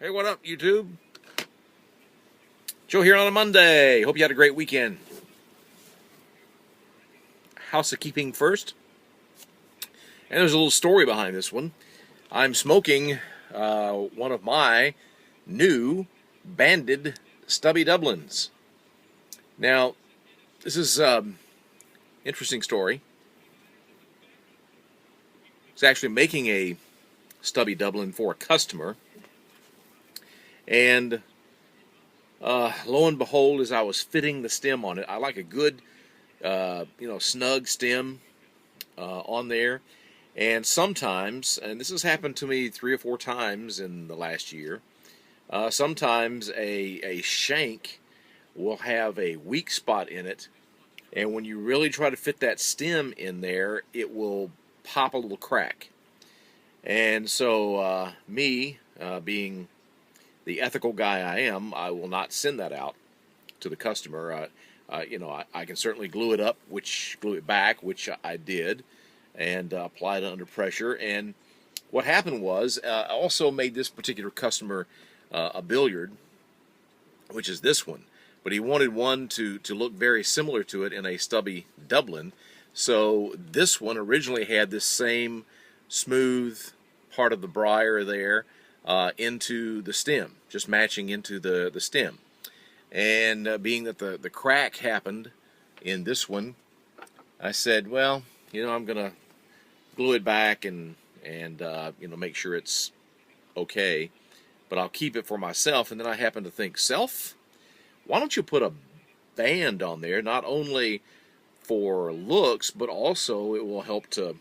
Hey, what up, YouTube? Joe here on a Monday. Hope you had a great weekend. Housekeeping first. And there's a little story behind this one. I'm smoking one of my new banded stubby Dublins. Now, this is interesting story. It's actually making a stubby Dublin for a customer. And lo and behold, as I was fitting the stem on it, I like a good, snug stem on there. And sometimes, and this has happened to me 3 or 4 times in the last year, sometimes a shank will have a weak spot in it. And when you really try to fit that stem in there, it will pop a little crack. And so me, being the ethical guy I am, I will not send that out to the customer. I can certainly glue it back, which I did, and apply it under pressure. And what happened was, I also made this particular customer a billiard, which is this one. But he wanted one to look very similar to it in a stubby Dublin. So this one originally had this same smooth part of the briar there into the stem, just matching into the stem. And being that the crack happened in this one, I said, well, I'm going to glue it back and make sure it's okay. But I'll keep it for myself. And then I happened to think, why don't you put a band on there, not only for looks, but also it will help to,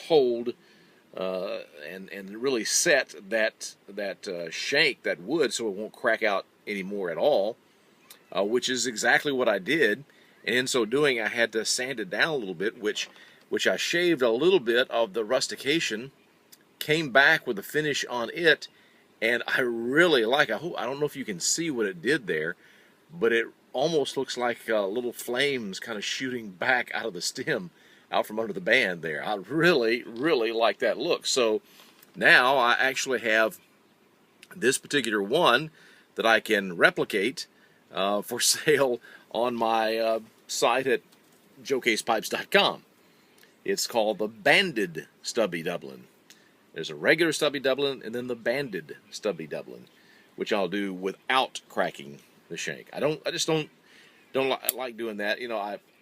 hold and really set that shank, that wood, so it won't crack out anymore at all, which is exactly what I did. And in so doing, I had to sand it down a little bit, which I shaved a little bit of the rustication, came back with the finish on it, and I really like. I don't know if you can see what it did there, but it almost looks like little flames kind of shooting back out of the stem, out from under the band there. I really, really like that look. So now I actually have this particular one that I can replicate for sale on my site at joecasepipes.com. It's called the Banded Stubby Dublin. There's a regular Stubby Dublin and then the Banded Stubby Dublin, which I'll do without cracking the shank. I just don't like doing that.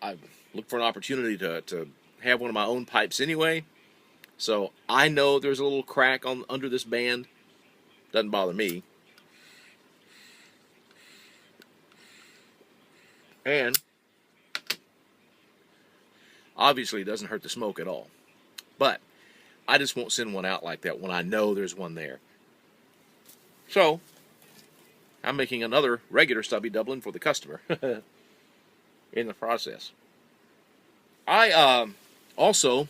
I look for an opportunity to have one of my own pipes anyway. So I know there's a little crack under this band. Doesn't bother me. And obviously it doesn't hurt the smoke at all. But I just won't send one out like that when I know there's one there. So I'm making another regular Stubby Dublin for the customer in the process. I also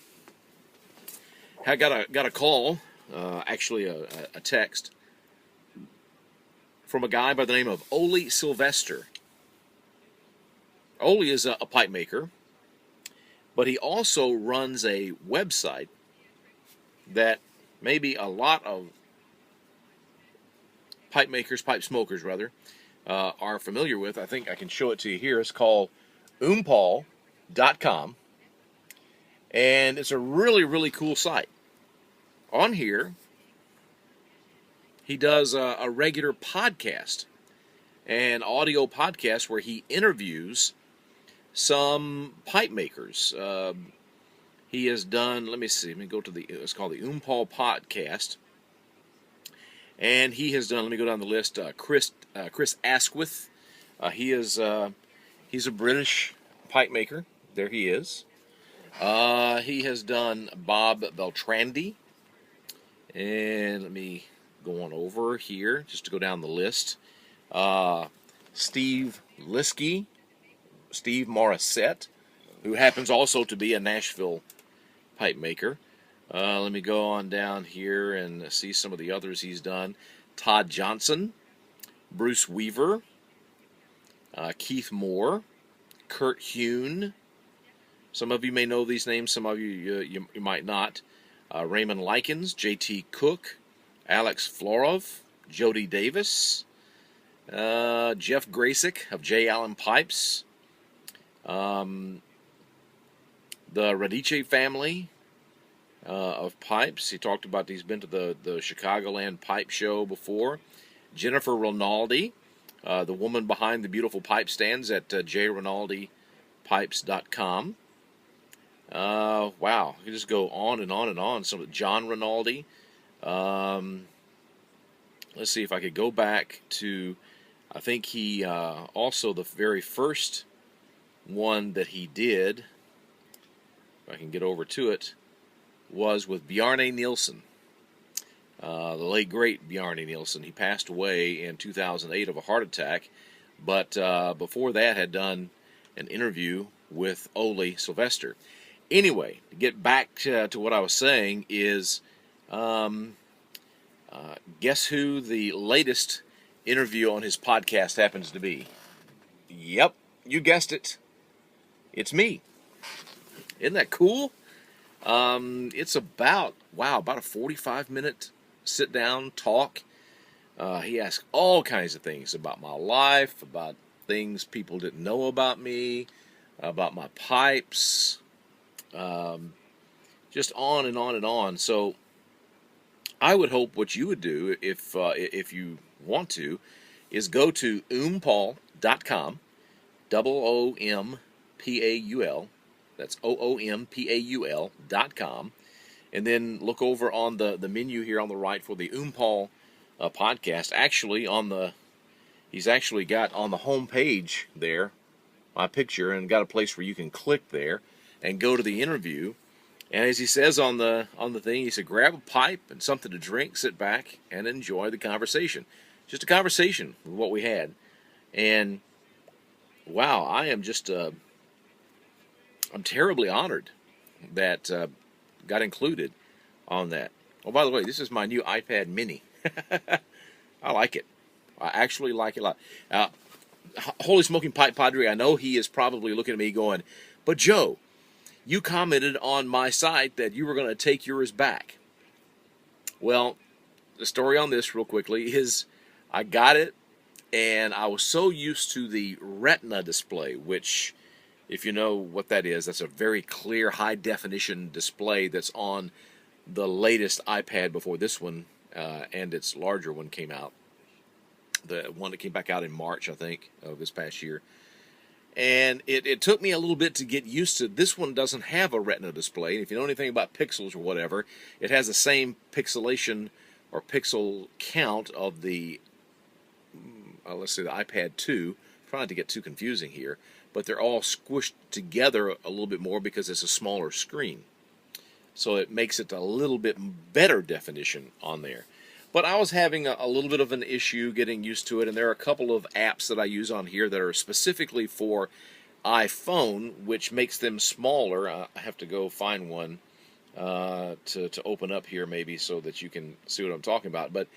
got a call, actually a text, from a guy by the name of Olie Sylvester. Olie is a pipe maker, but he also runs a website that maybe a lot of pipe smokers rather, are familiar with. I think I can show it to you here. It's called Oompaul.com, and it's a really, really cool site. On here, he does a regular podcast, an audio podcast where he interviews some pipe makers. He has done, let me go to it's called the Oompaul Podcast. And he has done, let me go down the list, Chris Asquith. He's a British pipe maker. There he is. He has done Bob Beltrandi. And let me go on over here, just to go down the list. Steve Liskey, Steve Morissette, who happens also to be a Nashville pipe maker. Let me go on down here and see some of the others he's done. Todd Johnson, Bruce Weaver, Keith Moore, Kurt Hune. Some of you may know these names, some of you might not. Raymond Likens, J.T. Cook, Alex Florov, Jody Davis, Jeff Grasick of J. Allen Pipes, the Radice family of pipes. He talked about he's been to the Chicagoland Pipe Show before. Jennifer Rinaldi, the woman behind the beautiful pipe stands at jrinaldipipes.com. Wow, you just go on and on and on. Some of John Rinaldi. Let's see if I could go back to, I think he also the very first one that he did, if I can get over to it, was with Bjarne Nielsen, the late great Bjarne Nielsen. He passed away in 2008 of a heart attack, but before that had done an interview with Olie Sylvester. Anyway, to get back to what I was saying is, guess who the latest interview on his podcast happens to be? Yep, you guessed it. It's me. Isn't that cool? It's about a 45-minute sit-down talk. He asked all kinds of things about my life, about things people didn't know about me, about my pipes, just on and on and on. So I would hope what you would do, if you want to, is go to oompaul.com, OOMPAUL, that's OOMPAUL.com, and then look over on the menu here on the right for the Oompaul podcast. Actually, he's actually got on the home page there my picture, and got a place where you can click there and go to the interview. And as he says on the thing, he said, grab a pipe and something to drink, sit back, and enjoy the conversation. Just a conversation with what we had. And, wow, I am just, I'm terribly honored that got included on that. Oh, by the way, this is my new iPad mini. I like it. I actually like it a lot. Holy Smoking Pipe Padre, I know he is probably looking at me going, but Joe, you commented on my site that you were going to take yours back. Well, the story on this real quickly is I got it, and I was so used to the Retina display, which, if you know what that is, that's a very clear, high-definition display that's on the latest iPad before this one and its larger one came out. The one that came back out in March, I think, of this past year. And it took me a little bit to get used to. This one doesn't have a Retina display. And if you know anything about pixels or whatever, it has the same pixelation or pixel count of the, let's say, the iPad 2. Trying not to get too confusing here. But they're all squished together a little bit more because it's a smaller screen. So it makes it a little bit better definition on there. But I was having a little bit of an issue getting used to it, and there are a couple of apps that I use on here that are specifically for iPhone, which makes them smaller. I have to go find one to open up here maybe so that you can see what I'm talking about. But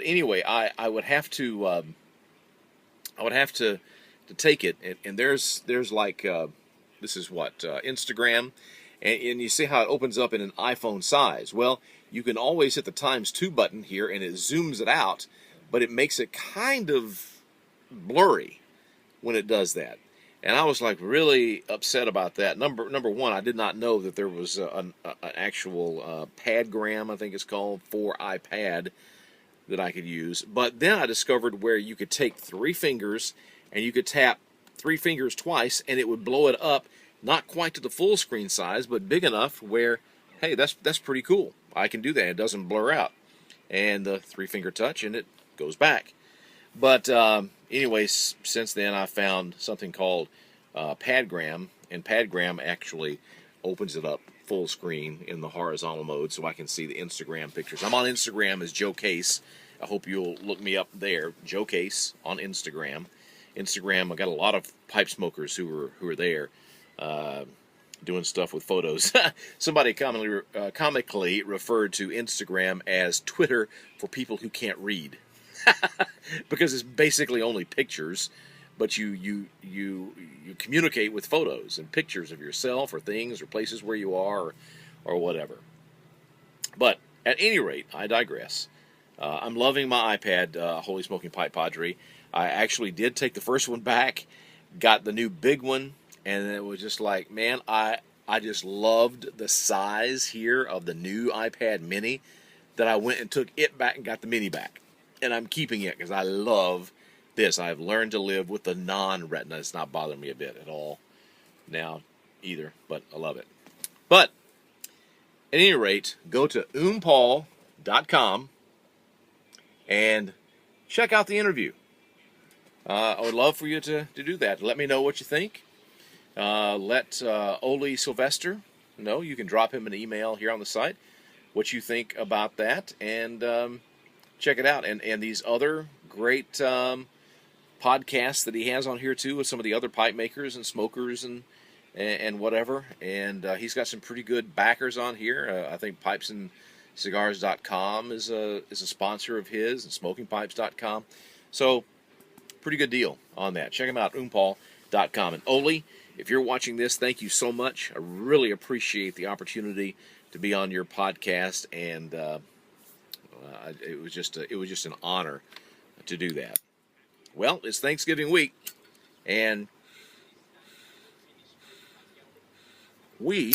anyway, I would have to take it, and there's like this is what Instagram. And you see how it opens up in an iPhone size. Well, you can always hit the times 2 button here, and it zooms it out, but it makes it kind of blurry when it does that. And I was like really upset about that. Number one, I did not know that there was an actual Padgram, I think it's called, for iPad that I could use. But then I discovered where you could take 3 fingers and you could tap 3 fingers twice, and it would blow it up. Not quite to the full screen size, but big enough where, hey, that's pretty cool. I can do that. It doesn't blur out. And the 3-finger touch, and it goes back. But anyways, since then I found something called Padgram, and Padgram actually opens it up full screen in the horizontal mode so I can see the Instagram pictures. I'm on Instagram as Joe Case. I hope you'll look me up there, Joe Case on Instagram. I got a lot of pipe smokers who are there. Doing stuff with photos. Somebody comically referred to Instagram as Twitter for people who can't read, because it's basically only pictures, but you communicate with photos and pictures of yourself or things or places where you are or whatever. But at any rate, I digress. I'm loving my iPad, Holy Smoking Pipe Padre. I actually did take the first one back, got the new big one, and it was just like, man, I just loved the size here of the new iPad mini that I went and took it back and got the mini back. And I'm keeping it because I love this. I've learned to live with the non-retina. It's not bothering me a bit at all now either, but I love it. But at any rate, go to oompaul.com and check out the interview. I would love for you to do that. Let me know what you think. Let Olie Sylvester know. You can drop him an email here on the site what you think about that, and check it out. And these other great podcasts that he has on here too with some of the other pipe makers and smokers and whatever. And he's got some pretty good backers on here. I think pipesandcigars.com is a sponsor of his, and smokingpipes.com. So pretty good deal on that. Check him out, oompaul.com. And Olie, if you're watching this, thank you so much. I really appreciate the opportunity to be on your podcast, and it was just an honor to do that. Well, it's Thanksgiving week, and we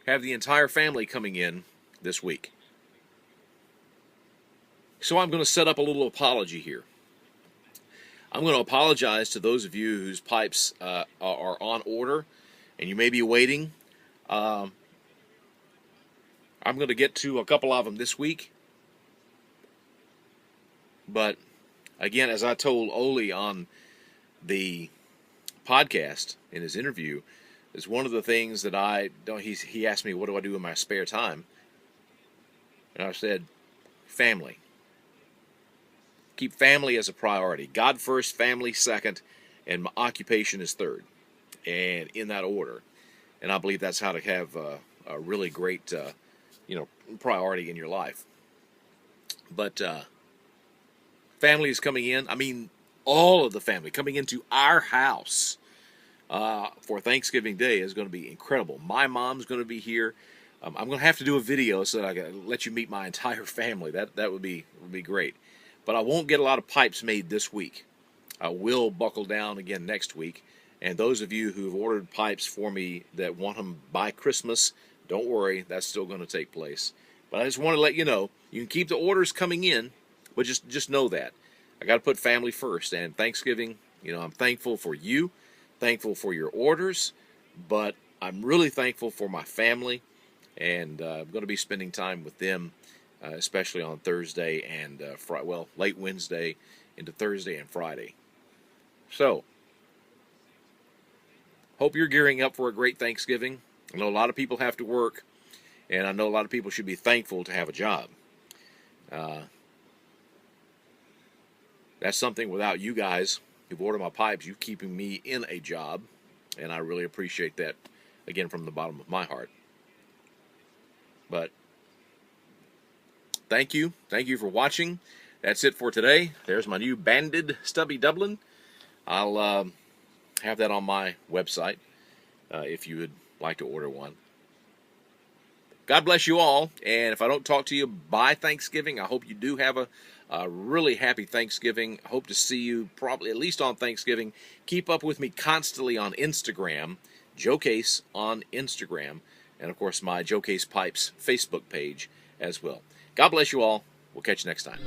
have the entire family coming in this week. So I'm going to set up a little apology here. I'm going to apologize to those of you whose pipes are on order, and you may be waiting. I'm going to get to a couple of them this week. But again, as I told Olie on the podcast in his interview, is one of the things that I don't. He asked me, "What do I do in my spare time?" And I said, "Family. Keep family as a priority. God first, family second, and my occupation is third, and in that order." And I believe that's how to have a really great, priority in your life. But family is coming in. I mean, all of the family coming into our house for Thanksgiving Day is going to be incredible. My mom's going to be here. I'm going to have to do a video so that I can let you meet my entire family. That would be great. But I won't get a lot of pipes made this week. I will buckle down again next week. And those of you who've ordered pipes for me that want them by Christmas, don't worry, that's still going to take place. But I just want to let you know, you can keep the orders coming in, but just know that. I got to put family first. And Thanksgiving, I'm thankful for you, thankful for your orders, but I'm really thankful for my family. And I'm going to be spending time with them, especially on Thursday and late Wednesday into Thursday and Friday. So, hope you're gearing up for a great Thanksgiving. I know a lot of people have to work, and I know a lot of people should be thankful to have a job. That's something without you guys who've ordered my pipes, you're keeping me in a job, and I really appreciate that, again, from the bottom of my heart. But thank you for watching. That's it for today. There's my new banded stubby Dublin. I'll have that on my website if you would like to order one. God bless you all, and if I don't talk to you by Thanksgiving, I hope you do have a really happy Thanksgiving. I hope to see you probably at least on Thanksgiving. Keep up with me constantly on Instagram, Joe Case on Instagram, and of course my Joe Case Pipes Facebook page as well. God bless you all. We'll catch you next time.